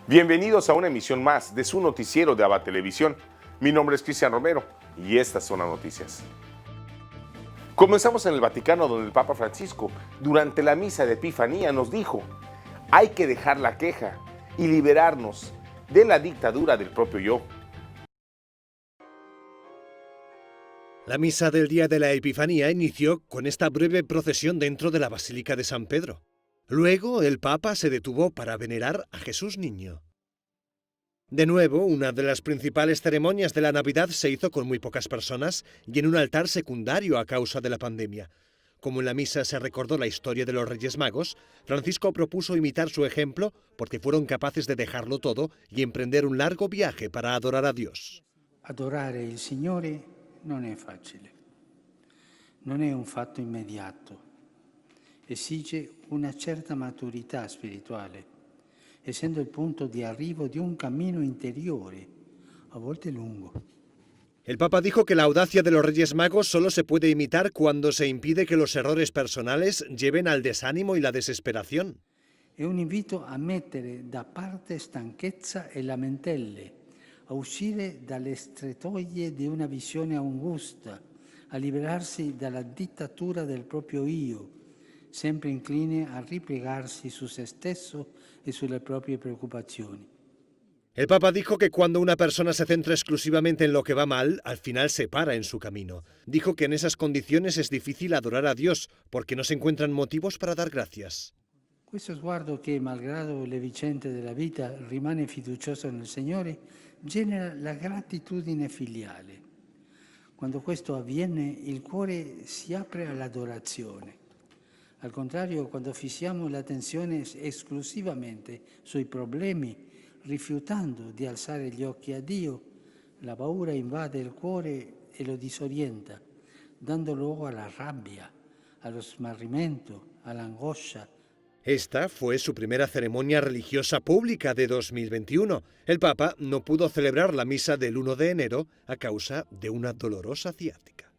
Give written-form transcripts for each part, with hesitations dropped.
Bienvenidos a una emisión más de su noticiero de ABA Televisión. Mi nombre es Cristian Romero y estas son las noticias. Comenzamos en el Vaticano, donde el Papa Francisco, durante la misa de Epifanía, nos dijo: hay que dejar la queja y liberarnos de la dictadura del propio yo. La misa del día de la Epifanía inició con esta breve procesión dentro de la Basílica de San Pedro. Luego, el Papa se detuvo para venerar a Jesús Niño. De nuevo, una de las principales ceremonias de la Navidad se hizo con muy pocas personas y en un altar secundario a causa de la pandemia. Como en la misa se recordó la historia de los Reyes Magos, Francisco propuso imitar su ejemplo porque fueron capaces de dejarlo todo y emprender un largo viaje para adorar a Dios. Adorare il Signore non è facile, non è un fatto immediato, esige una certa maturità spirituale, essendo il punto di arrivo di un cammino interiore, a volte lungo. El Papa dijo que la audacia de los Reyes Magos solo se puede imitar cuando se impide que los errores personales lleven al desánimo y la desesperación. È un invito a mettere da parte stanchezza e lamentele, a uscire dalle strettoie di una visione angusta, a liberarsi dalla dittatura del proprio io, sempre incline a ripiegarsi su se stesso e sulle proprie preoccupazioni. El Papa dijo que cuando una persona se centra exclusivamente en lo que va mal, al final se para en su camino. Dijo que en esas condiciones es difícil adorar a Dios, porque no se encuentran motivos para dar gracias. Questo sguardo che, malgrado le vicende della vita, rimane fiducioso nel Signore, genera la gratitudine filiale. Quando questo avviene, il cuore si apre all'adorazione. Al contrario, quando fissiamo l'attenzione esclusivamente sui problemi, rifiutando di alzare gli occhi a Dio, la paura invade il cuore e lo disorienta, dando luogo alla rabbia, allo smarrimento, all'angoscia. Esta fue su primera ceremonia religiosa pública de 2021. El Papa no pudo celebrar la misa del 1 de enero a causa de una dolorosa ciática.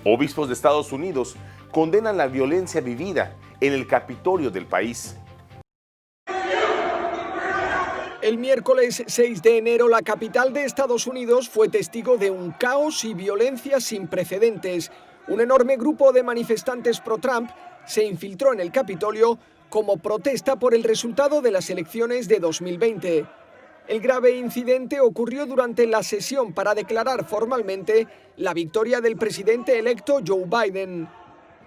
Obispos de Estados Unidos condenan la violencia vivida en el Capitolio del país. El miércoles 6 de enero, la capital de Estados Unidos fue testigo de un caos y violencia sin precedentes. Un enorme grupo de manifestantes pro-Trump se infiltró en el Capitolio como protesta por el resultado de las elecciones de 2020. El grave incidente ocurrió durante la sesión para declarar formalmente la victoria del presidente electo Joe Biden.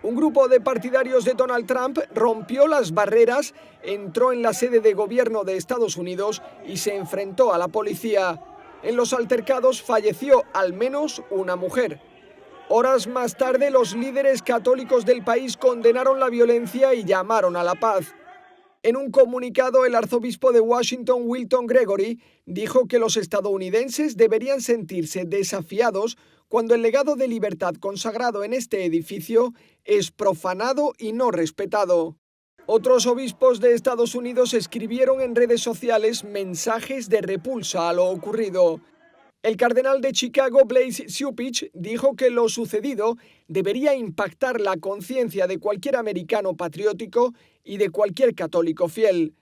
Un grupo de partidarios de Donald Trump rompió las barreras, entró en la sede de gobierno de Estados Unidos y se enfrentó a la policía. En los altercados falleció al menos una mujer. Horas más tarde, los líderes católicos del país condenaron la violencia y llamaron a la paz. En un comunicado, el arzobispo de Washington, Wilton Gregory, dijo que los estadounidenses deberían sentirse desafiados cuando el legado de libertad consagrado en este edificio es profanado y no respetado. Otros obispos de Estados Unidos escribieron en redes sociales mensajes de repulsa a lo ocurrido. El cardenal de Chicago, Blase Cupich, dijo que lo sucedido debería impactar la conciencia de cualquier americano patriótico y de cualquier católico fiel.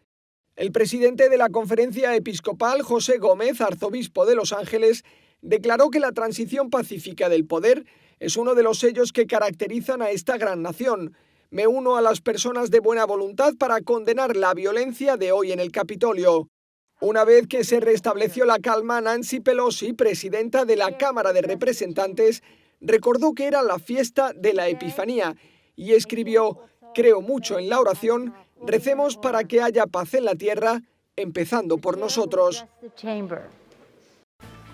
El presidente de la Conferencia Episcopal, José Gómez, arzobispo de Los Ángeles, declaró que la transición pacífica del poder es uno de los sellos que caracterizan a esta gran nación. Me uno a las personas de buena voluntad para condenar la violencia de hoy en el Capitolio. Una vez que se restableció la calma, Nancy Pelosi, presidenta de la Cámara de Representantes, recordó que era la fiesta de la Epifanía y escribió: creo mucho en la oración, recemos para que haya paz en la tierra, empezando por nosotros.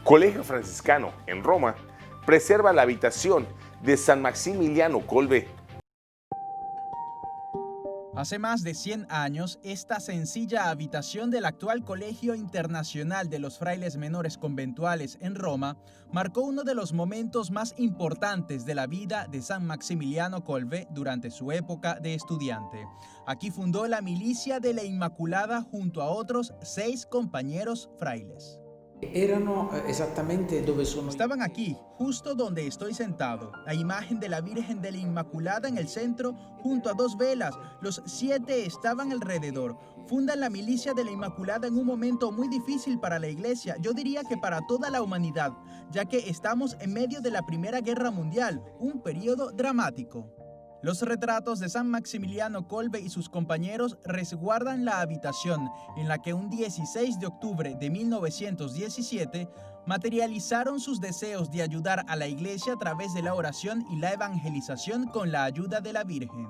Colegio Franciscano en Roma preserva la habitación de San Maximiliano Kolbe. Hace más de 100 años, esta sencilla habitación del actual Colegio Internacional de los Frailes Menores Conventuales en Roma marcó uno de los momentos más importantes de la vida de San Maximiliano Kolbe durante su época de estudiante. Aquí fundó la Milicia de la Inmaculada junto a otros 6 compañeros frailes. Erano esattamente dove sono. Estaban aquí, justo donde estoy sentado. La imagen de la Virgen de la Inmaculada en el centro, junto a 2 velas. Los 7 estaban alrededor. Fundan la milicia de la Inmaculada en un momento muy difícil para la iglesia, yo diría que para toda la humanidad, ya que estamos en medio de la Primera Guerra Mundial, un periodo dramático. Los retratos de San Maximiliano Kolbe y sus compañeros resguardan la habitación en la que un 16 de octubre de 1917 materializaron sus deseos de ayudar a la iglesia a través de la oración y la evangelización con la ayuda de la Virgen.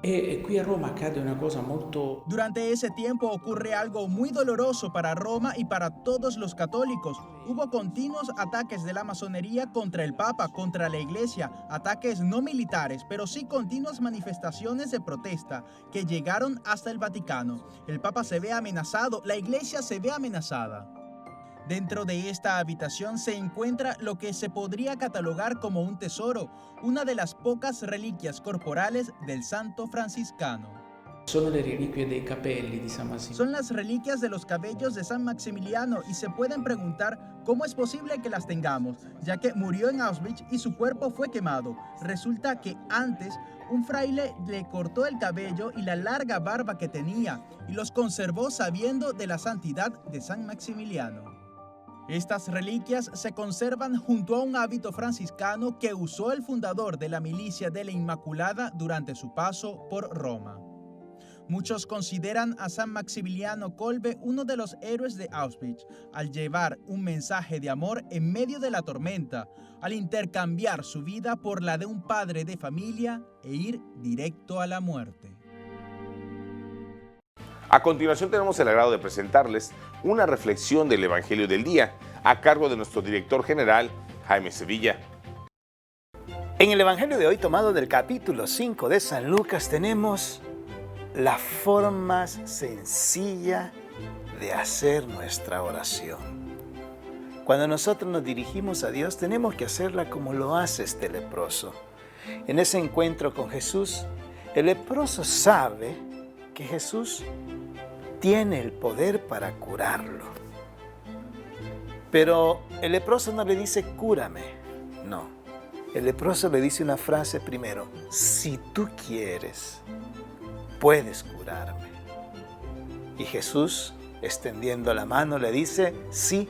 E qui a Roma accade una cosa molto. Durante ese tiempo ocurre algo muy doloroso para Roma y para todos los católicos. Hubo continuos ataques de la masonería contra el Papa, contra la Iglesia, ataques no militares, pero sí continuas manifestaciones de protesta que llegaron hasta el Vaticano. El Papa se ve amenazado, la Iglesia se ve amenazada. Dentro de esta habitación se encuentra lo que se podría catalogar como un tesoro, una de las pocas reliquias corporales del santo franciscano. Sono le reliquie dei capelli di San Massimiliano. Son las reliquias de los cabellos de San Maximiliano y se pueden preguntar cómo es posible que las tengamos, ya que murió en Auschwitz y su cuerpo fue quemado. Resulta que antes un fraile le cortó el cabello y la larga barba que tenía y los conservó sabiendo de la santidad de San Maximiliano. Estas reliquias se conservan junto a un hábito franciscano que usó el fundador de la milicia de la Inmaculada durante su paso por Roma. Muchos consideran a San Maximiliano Kolbe uno de los héroes de Auschwitz, al llevar un mensaje de amor en medio de la tormenta, al intercambiar su vida por la de un padre de familia e ir directo a la muerte. A continuación tenemos el agrado de presentarles una reflexión del Evangelio del Día a cargo de nuestro director general, Jaime Sevilla. En el Evangelio de hoy, tomado del capítulo 5 de San Lucas, tenemos la forma más sencilla de hacer nuestra oración. Cuando nosotros nos dirigimos a Dios, tenemos que hacerla como lo hace este leproso. En ese encuentro con Jesús, el leproso sabe que Jesús tiene el poder para curarlo. Pero el leproso no le dice, cúrame. No. El leproso le dice una frase primero, si tú quieres, puedes curarme. Y Jesús, extendiendo la mano, le dice, sí,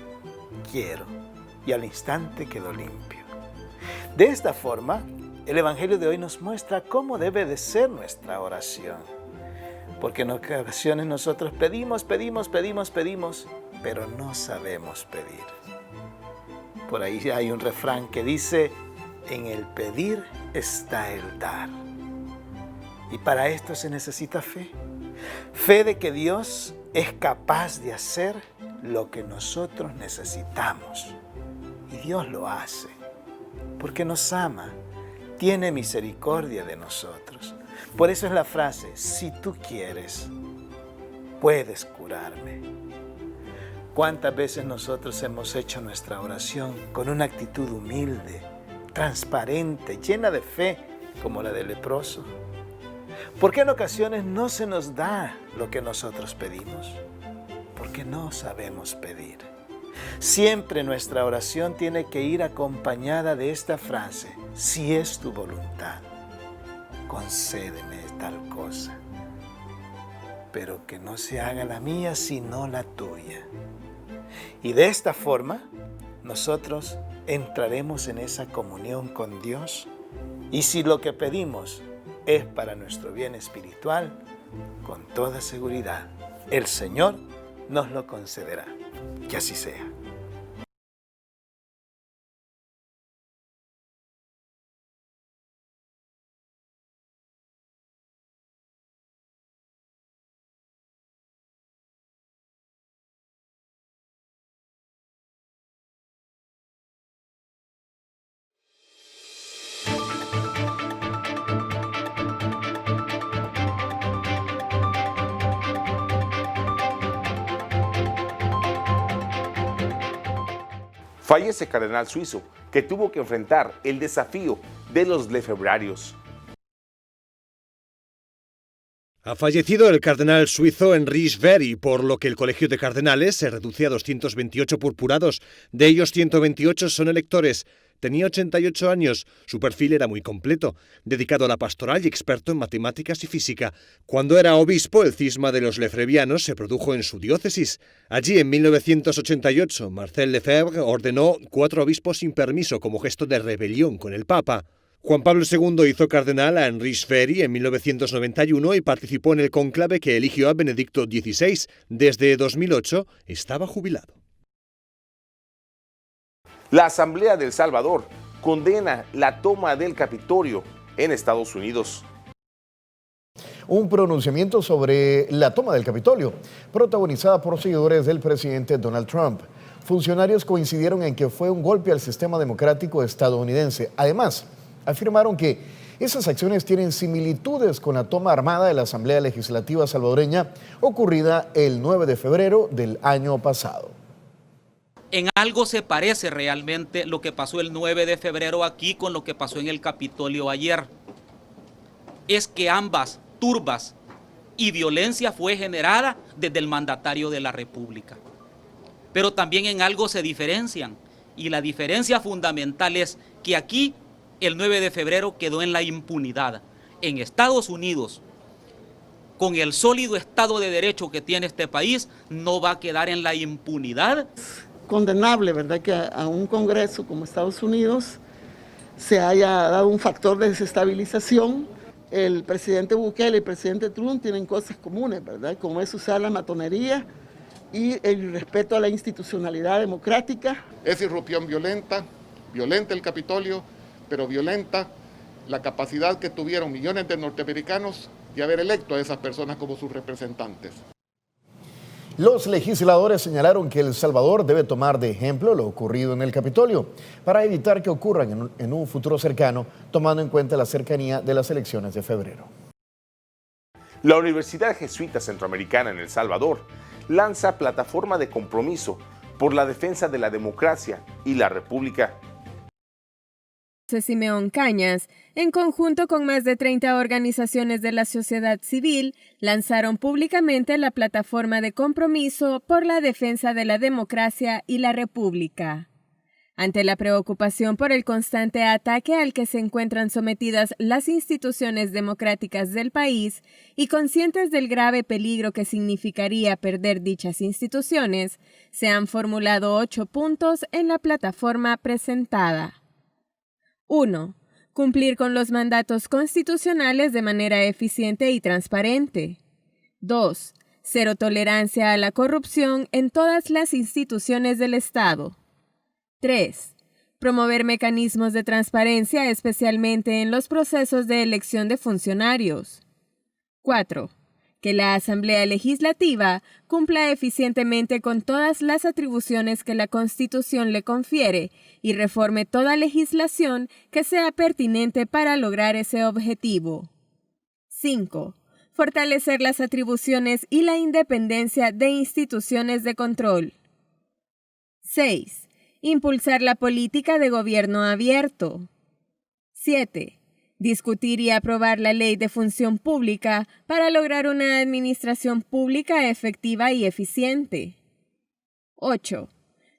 quiero. Y al instante quedó limpio. De esta forma, el Evangelio de hoy nos muestra cómo debe de ser nuestra oración. Porque en ocasiones nosotros pedimos, pero no sabemos pedir. Por ahí hay un refrán que dice, en el pedir está el dar. Y para esto se necesita fe. Fe de que Dios es capaz de hacer lo que nosotros necesitamos. Y Dios lo hace, porque nos ama, tiene misericordia de nosotros. Por eso es la frase, si tú quieres, puedes curarme. ¿Cuántas veces nosotros hemos hecho nuestra oración con una actitud humilde, transparente, llena de fe, como la del leproso? ¿Por qué en ocasiones no se nos da lo que nosotros pedimos? Porque no sabemos pedir. Siempre nuestra oración tiene que ir acompañada de esta frase, si es tu voluntad, concédeme tal cosa, pero que no se haga la mía sino la tuya. Y de esta forma, nosotros entraremos en esa comunión con Dios y si lo que pedimos es para nuestro bien espiritual, con toda seguridad, el Señor nos lo concederá. Que así sea. Fallece cardenal suizo que tuvo que enfrentar el desafío de los lefebrarios. Ha fallecido el cardenal suizo Henri Very, por lo que el colegio de cardenales se reduce a 228 purpurados. De ellos 128 son electores. Tenía 88 años, su perfil era muy completo, dedicado a la pastoral y experto en matemáticas y física. Cuando era obispo, el cisma de los lefebvrianos se produjo en su diócesis. Allí, en 1988, Marcel Lefebvre ordenó 4 obispos sin permiso como gesto de rebelión con el Papa. Juan Pablo II hizo cardenal a Henri Very en 1991 y participó en el cónclave que eligió a Benedicto XVI. Desde 2008 estaba jubilado. La Asamblea de El Salvador condena la toma del Capitolio en Estados Unidos. Un pronunciamiento sobre la toma del Capitolio, protagonizada por seguidores del presidente Donald Trump. Funcionarios coincidieron en que fue un golpe al sistema democrático estadounidense. Además, afirmaron que esas acciones tienen similitudes con la toma armada de la Asamblea Legislativa salvadoreña ocurrida el 9 de febrero del año pasado. En algo se parece realmente lo que pasó el 9 de febrero aquí con lo que pasó en el Capitolio ayer. Es que ambas turbas y violencia fue generada desde el mandatario de la República. Pero también en algo se diferencian, y la diferencia fundamental es que aquí el 9 de febrero quedó en la impunidad. En Estados Unidos, con el sólido Estado de Derecho que tiene este país, no va a quedar en la impunidad. Condenable, ¿verdad?, que a un Congreso como Estados Unidos se haya dado un factor de desestabilización. El presidente Bukele y el presidente Trump tienen cosas comunes, ¿verdad?, como es usar la matonería y el respeto a la institucionalidad democrática. Es irrupción violenta el Capitolio, pero violenta la capacidad que tuvieron millones de norteamericanos de haber electo a esas personas como sus representantes. Los legisladores señalaron que El Salvador debe tomar de ejemplo lo ocurrido en el Capitolio para evitar que ocurran en un futuro cercano, tomando en cuenta la cercanía de las elecciones de febrero. La Universidad Jesuita Centroamericana en El Salvador lanza plataforma de compromiso por la defensa de la democracia y la república. Simeón Cañas, en conjunto con más de 30 organizaciones de la sociedad civil, lanzaron públicamente la plataforma de compromiso por la defensa de la democracia y la república. Ante la preocupación por el constante ataque al que se encuentran sometidas las instituciones democráticas del país y conscientes del grave peligro que significaría perder dichas instituciones, se han formulado 8 puntos en la plataforma presentada. 1. Cumplir con los mandatos constitucionales de manera eficiente y transparente. 2. Cero tolerancia a la corrupción en todas las instituciones del Estado. 3. Promover mecanismos de transparencia, especialmente en los procesos de elección de funcionarios. 4. Que la Asamblea Legislativa cumpla eficientemente con todas las atribuciones que la Constitución le confiere y reforme toda legislación que sea pertinente para lograr ese objetivo. 5. Fortalecer las atribuciones y la independencia de instituciones de control. 6. Impulsar la política de gobierno abierto. 7. Discutir y aprobar la Ley de Función Pública para lograr una administración pública efectiva y eficiente. 8.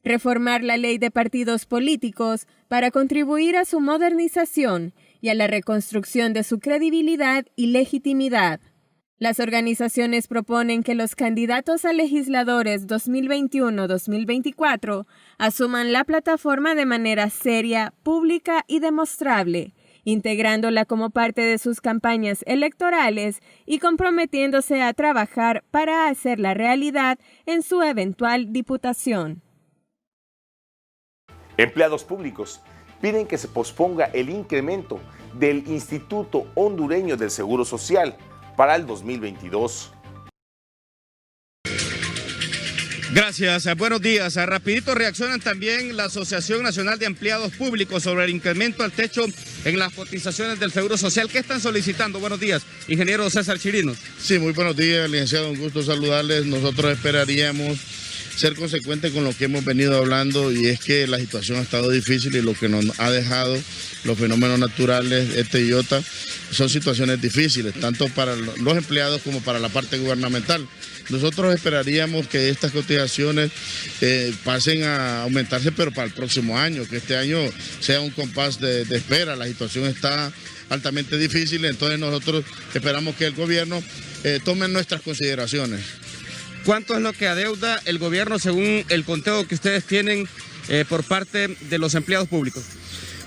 Reformar la Ley de Partidos Políticos para contribuir a su modernización y a la reconstrucción de su credibilidad y legitimidad. Las organizaciones proponen que los candidatos a legisladores 2021-2024 asuman la plataforma de manera seria, pública y demostrable, integrándola como parte de sus campañas electorales y comprometiéndose a trabajar para hacerla realidad en su eventual diputación. Empleados públicos piden que se posponga el incremento del Instituto Hondureño del Seguro Social para el 2022. Gracias, buenos días. Rapidito reaccionan también la Asociación Nacional de Empleados Públicos sobre el incremento al techo en las cotizaciones del Seguro Social. ¿Qué están solicitando? Buenos días, ingeniero César Chirinos. Sí, muy buenos días, licenciado, un gusto saludarles. Nosotros esperaríamos ser consecuente con lo que hemos venido hablando, y es que la situación ha estado difícil y lo que nos ha dejado los fenómenos naturales, este y Iota, son situaciones difíciles, tanto para los empleados como para la parte gubernamental. Nosotros esperaríamos que estas cotizaciones pasen a aumentarse, pero para el próximo año, que este año sea un compás de espera. La situación está altamente difícil, entonces nosotros esperamos que el gobierno tome nuestras consideraciones. ¿Cuánto es lo que adeuda el gobierno según el conteo que ustedes tienen por parte de los empleados públicos?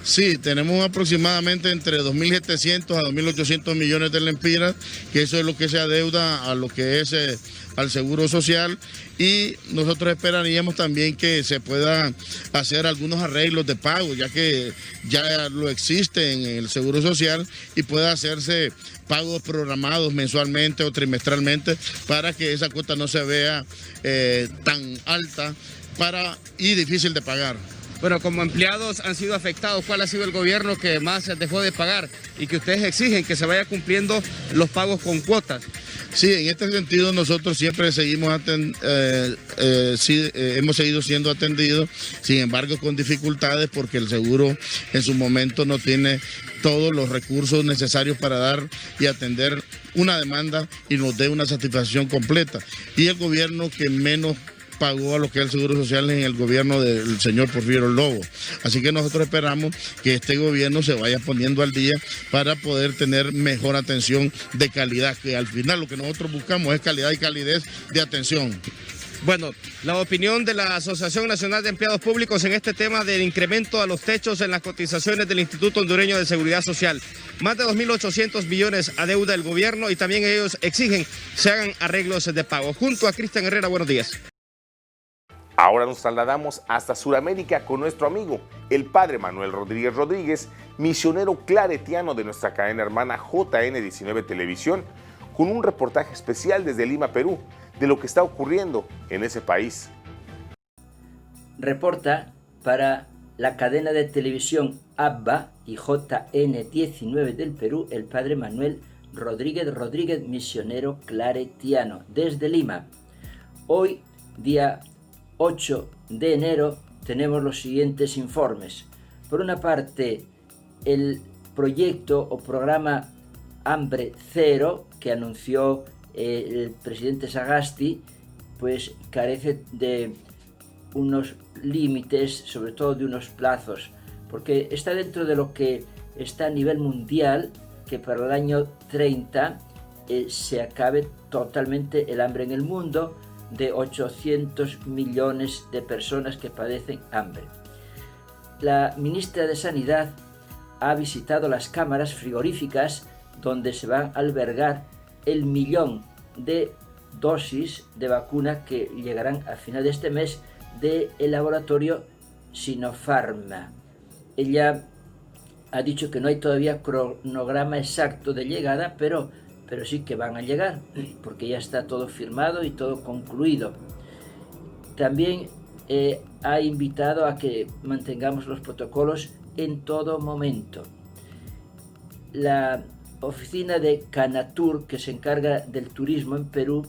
Sí, tenemos aproximadamente entre 2.700 a 2.800 millones de lempiras, que eso es lo que se adeuda a lo que es al Seguro Social, y nosotros esperaríamos también que se pueda hacer algunos arreglos de pago, ya que ya lo existe en el Seguro Social, y pueda hacerse pagos programados mensualmente o trimestralmente para que esa cuota no se vea tan alta y difícil de pagar. Bueno, como empleados han sido afectados, ¿cuál ha sido el gobierno que más dejó de pagar y que ustedes exigen que se vaya cumpliendo los pagos con cuotas? Sí, en este sentido nosotros siempre seguimos hemos seguido siendo atendidos, sin embargo con dificultades, porque el seguro en su momento no tiene todos los recursos necesarios para dar y atender una demanda y nos dé una satisfacción completa. Y el gobierno que menos pagó a lo que es el Seguro Social en el gobierno del señor Porfirio Lobo. Así que nosotros esperamos que este gobierno se vaya poniendo al día para poder tener mejor atención de calidad, que al final lo que nosotros buscamos es calidad y calidez de atención. Bueno, la opinión de la Asociación Nacional de Empleados Públicos en este tema del incremento a los techos en las cotizaciones del Instituto Hondureño de Seguridad Social. Más de 2.800 millones adeuda el gobierno, y también ellos exigen se hagan arreglos de pago. Junto a Cristian Herrera, buenos días. Ahora nos trasladamos hasta Sudamérica con nuestro amigo, el padre Manuel Rodríguez Rodríguez, misionero claretiano de nuestra cadena hermana JN19 Televisión, con un reportaje especial desde Lima, Perú, de lo que está ocurriendo en ese país. Reporta para la cadena de televisión ABBA y JN19 del Perú, el padre Manuel Rodríguez, misionero claretiano, desde Lima. Hoy, día 8 de enero, tenemos los siguientes informes. Por una parte, el proyecto o programa Hambre Cero, que anunció el presidente Sagasti, pues carece de unos límites, sobre todo de unos plazos, porque está dentro de lo que está a nivel mundial, que para el año 30 se acabe totalmente el hambre en el mundo, de 800 millones de personas que padecen hambre. La ministra de Sanidad ha visitado las cámaras frigoríficas donde se van a albergar el 1.000.000 de dosis de vacuna que llegarán a final de este mes del laboratorio Sinopharm. Ella ha dicho que no hay todavía cronograma exacto de llegada, pero sí que van a llegar, porque ya está todo firmado y todo concluido. También ha invitado a que mantengamos los protocolos en todo momento. La oficina de Canatur, que se encarga del turismo en Perú,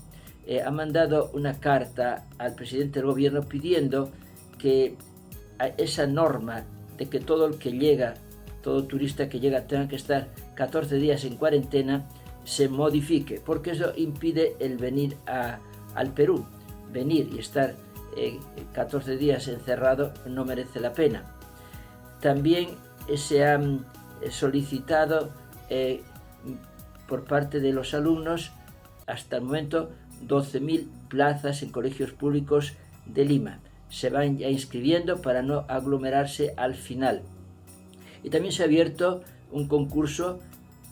ha mandado una carta al presidente del gobierno pidiendo que esa norma de que todo el que llega, todo turista que llega tenga que estar 14 días en cuarentena, se modifique, porque eso impide el venir al Perú. Venir y estar 14 días encerrado no merece la pena. También se han solicitado por parte de los alumnos, hasta el momento, 12.000 plazas en colegios públicos de Lima. Se van ya inscribiendo para no aglomerarse al final. Y también se ha abierto un concurso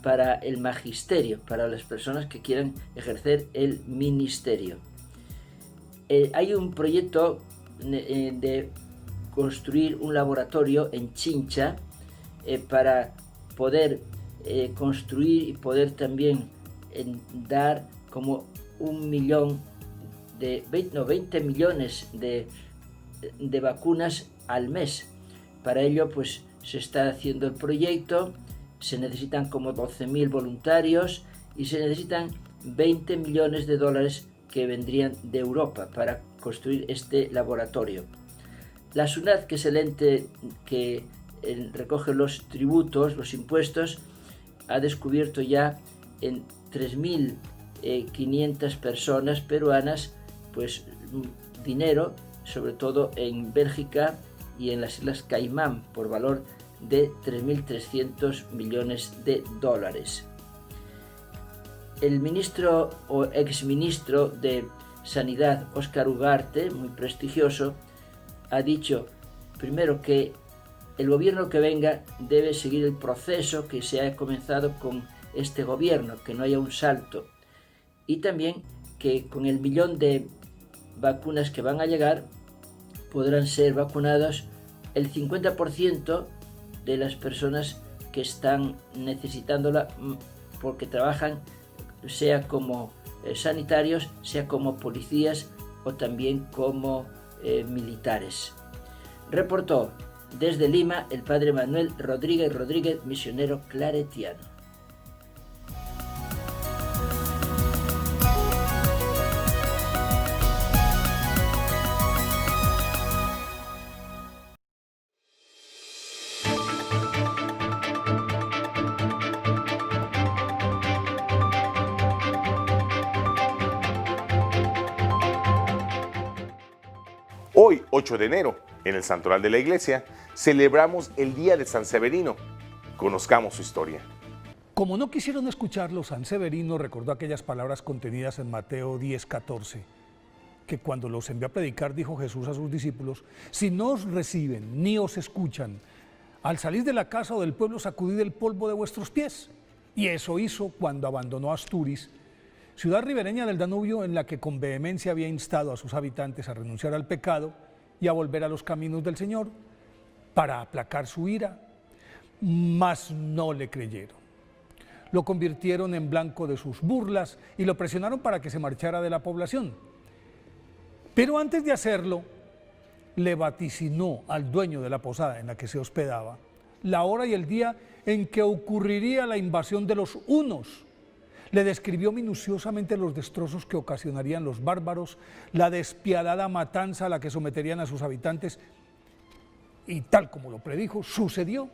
para el magisterio, para las personas que quieran ejercer el ministerio. Hay un proyecto de construir un laboratorio en Chincha para poder construir y poder también dar como 20 millones de vacunas al mes. Para ello, pues se está haciendo el proyecto. Se necesitan como 12.000 voluntarios y se necesitan $20 millones que vendrían de Europa para construir este laboratorio. La SUNAT, que es el ente que recoge los tributos, los impuestos, ha descubierto ya en 3.500 personas peruanas pues dinero, sobre todo en Bélgica y en las Islas Caimán, por valor de 3.300 millones de dólares. El ministro o exministro de Sanidad, Óscar Ugarte, muy prestigioso, ha dicho primero que el gobierno que venga debe seguir el proceso que se ha comenzado con este gobierno, que no haya un salto, y también que con el 1 millón de vacunas que van a llegar podrán ser vacunados el 50% de las personas que están necesitándola porque trabajan sea como sanitarios, sea como policías o también como militares. Reportó desde Lima el padre Manuel Rodríguez Rodríguez, misionero claretiano. Hoy, 8 de enero, en el santoral de la iglesia, celebramos el Día de San Severino. Conozcamos su historia. Como no quisieron escucharlo, San Severino recordó aquellas palabras contenidas en Mateo 10:14, que cuando los envió a predicar dijo Jesús a sus discípulos: si no os reciben ni os escuchan, al salir de la casa o del pueblo sacudid el polvo de vuestros pies. Y eso hizo cuando abandonó Asturias, ciudad ribereña del Danubio en la que con vehemencia había instado a sus habitantes a renunciar al pecado y a volver a los caminos del Señor para aplacar su ira, mas no le creyeron. Lo convirtieron en blanco de sus burlas y lo presionaron para que se marchara de la población. Pero antes de hacerlo, le vaticinó al dueño de la posada en la que se hospedaba la hora y el día en que ocurriría la invasión de los hunos. Le describió minuciosamente los destrozos que ocasionarían los bárbaros, la despiadada matanza a la que someterían a sus habitantes, y tal como lo predijo, sucedió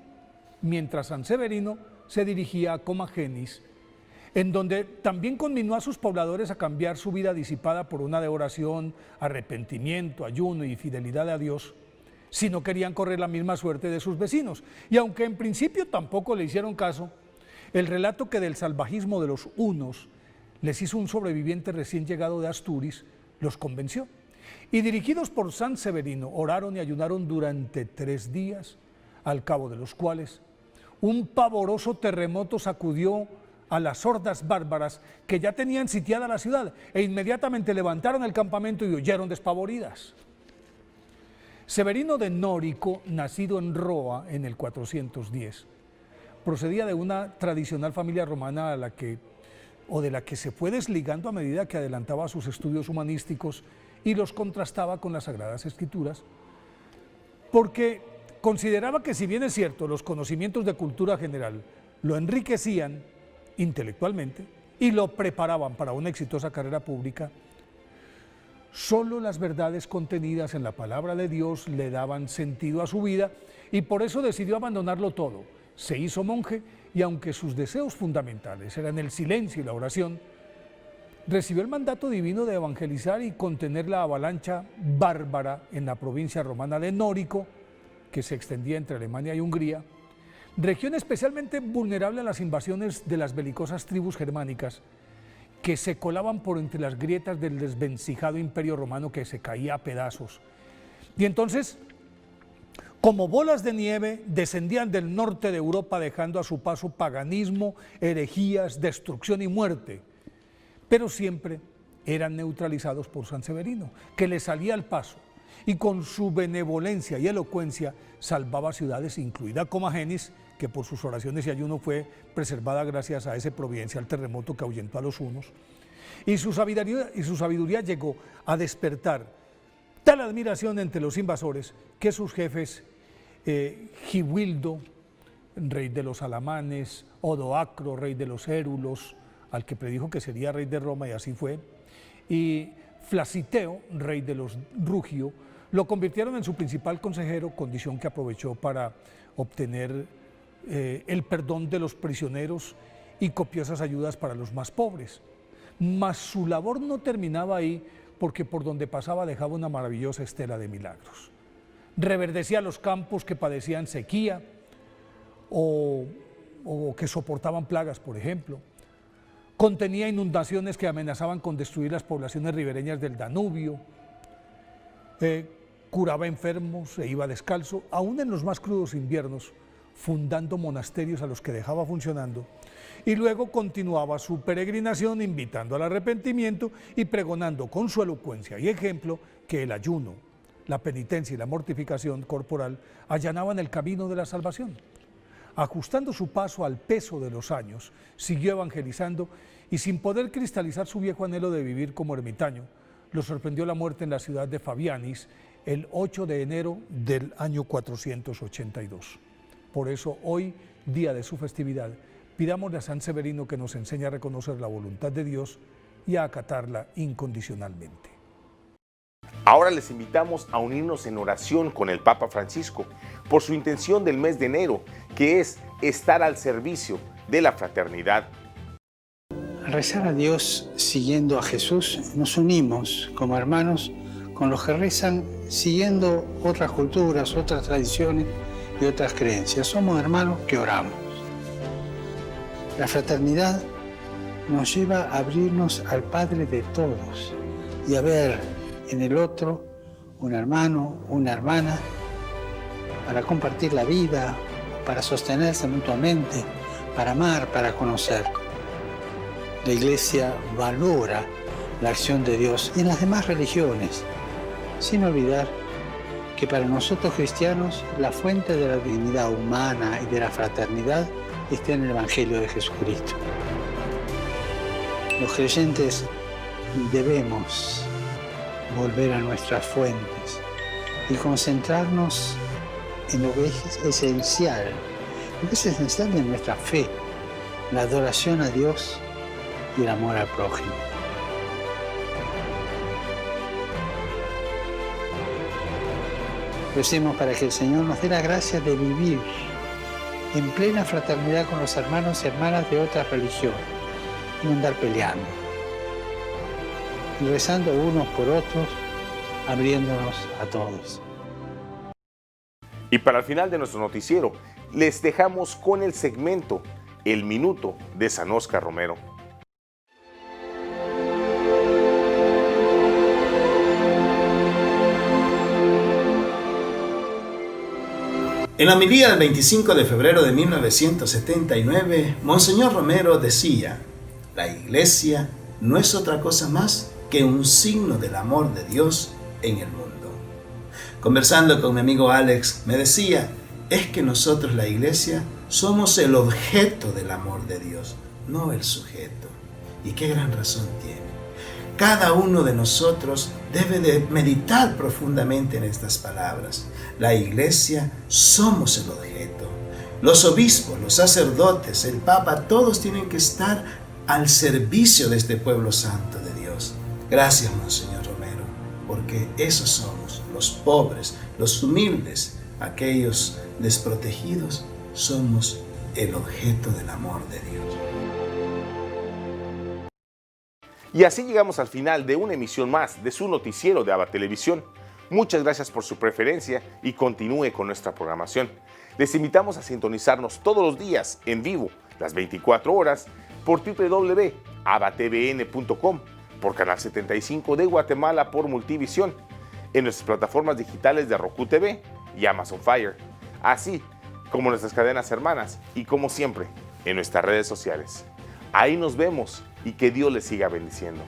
mientras San Severino se dirigía a Comagenis, en donde también conminó a sus pobladores a cambiar su vida disipada por una de oración, arrepentimiento, ayuno y fidelidad a Dios, si no querían correr la misma suerte de sus vecinos. Y aunque en principio tampoco le hicieron caso, el relato que del salvajismo de los hunos les hizo un sobreviviente recién llegado de Asturias los convenció. Y dirigidos por San Severino, oraron y ayunaron durante 3 días, al cabo de los cuales un pavoroso terremoto sacudió a las hordas bárbaras que ya tenían sitiada la ciudad e inmediatamente levantaron el campamento y huyeron despavoridas. Severino de Nórico, nacido en Roa en el 410, procedía de una tradicional familia romana de la que se fue desligando a medida que adelantaba sus estudios humanísticos y los contrastaba con las Sagradas Escrituras, porque consideraba que, si bien es cierto, los conocimientos de cultura general lo enriquecían intelectualmente y lo preparaban para una exitosa carrera pública, solo las verdades contenidas en la palabra de Dios le daban sentido a su vida y por eso decidió abandonarlo todo. Se hizo monje y, aunque sus deseos fundamentales eran el silencio y la oración, recibió el mandato divino de evangelizar y contener la avalancha bárbara en la provincia romana de Nórico, que se extendía entre Alemania y Hungría, región especialmente vulnerable a las invasiones de las belicosas tribus germánicas que se colaban por entre las grietas del desvencijado imperio romano que se caía a pedazos. Y entonces, como bolas de nieve, descendían del norte de Europa dejando a su paso paganismo, herejías, destrucción y muerte, pero siempre eran neutralizados por San Severino, que le salía al paso y con su benevolencia y elocuencia salvaba ciudades, incluida Comagenis, que por sus oraciones y ayuno fue preservada gracias a ese providencial terremoto que ahuyentó a los hunos. Y su sabiduría llegó a despertar tal admiración entre los invasores que sus jefes, Giwildo, rey de los alamanes, Odoacro, rey de los érulos, al que predijo que sería rey de Roma, y así fue, y Flasiteo, rey de los Rugio, lo convirtieron en su principal consejero, condición que aprovechó para obtener el perdón de los prisioneros y copiosas ayudas para los más pobres. Mas su labor no terminaba ahí, porque por donde pasaba dejaba una maravillosa estela de milagros. Reverdecía los campos que padecían sequía o que soportaban plagas, por ejemplo. Contenía inundaciones que amenazaban con destruir las poblaciones ribereñas del Danubio. Curaba enfermos e iba descalzo, aún en los más crudos inviernos, fundando monasterios a los que dejaba funcionando, y luego continuaba su peregrinación invitando al arrepentimiento y pregonando con su elocuencia y ejemplo que el ayuno, la penitencia y la mortificación corporal allanaban el camino de la salvación. Ajustando su paso al peso de los años, siguió evangelizando y sin poder cristalizar su viejo anhelo de vivir como ermitaño, lo sorprendió la muerte en la ciudad de Fabianis el 8 de enero del año 482. Por eso hoy, día de su festividad, pidámosle a San Severino que nos enseñe a reconocer la voluntad de Dios y a acatarla incondicionalmente. Ahora les invitamos a unirnos en oración con el Papa Francisco por su intención del mes de enero, que es estar al servicio de la fraternidad. Al rezar a Dios siguiendo a Jesús, nos unimos como hermanos con los que rezan siguiendo otras culturas, otras tradiciones y otras creencias. Somos hermanos que oramos. La fraternidad nos lleva a abrirnos al Padre de todos y a ver en el otro un hermano, una hermana, para compartir la vida, para sostenerse mutuamente, para amar, para conocer. La Iglesia valora la acción de Dios en las demás religiones, sin olvidar que para nosotros cristianos la fuente de la dignidad humana y de la fraternidad está en el Evangelio de Jesucristo. Los creyentes debemos volver a nuestras fuentes y concentrarnos en lo que es esencial, de nuestra fe, la adoración a Dios y el amor al prójimo. Recemos para que el Señor nos dé la gracia de vivir en plena fraternidad con los hermanos y hermanas de otras religiones, y no andar peleando, y rezando unos por otros, abriéndonos a todos. Y para el final de nuestro noticiero, les dejamos con el segmento El Minuto de San Óscar Romero. En la homilía del 25 de febrero de 1979, Monseñor Romero decía: la Iglesia no es otra cosa más que un signo del amor de Dios en el mundo. Conversando con mi amigo Alex, me decía: es que nosotros, la Iglesia, somos el objeto del amor de Dios, no el sujeto. Y qué gran razón tiene. Cada uno de nosotros debe de meditar profundamente en estas palabras. La Iglesia somos el objeto. Los obispos, los sacerdotes, el Papa, todos tienen que estar al servicio de este pueblo santo de Dios. Gracias, Monseñor Romero, porque esos somos, los pobres, los humildes, aquellos desprotegidos, somos el objeto del amor de Dios. Y así llegamos al final de una emisión más de su noticiero de ABA Televisión. Muchas gracias por su preferencia y continúe con nuestra programación. Les invitamos a sintonizarnos todos los días en vivo, las 24 horas, por www.abatvn.com, por Canal 75 de Guatemala por Multivisión, en nuestras plataformas digitales de Roku TV y Amazon Fire, así como nuestras cadenas hermanas y, como siempre, en nuestras redes sociales. Ahí nos vemos y que Dios les siga bendiciendo.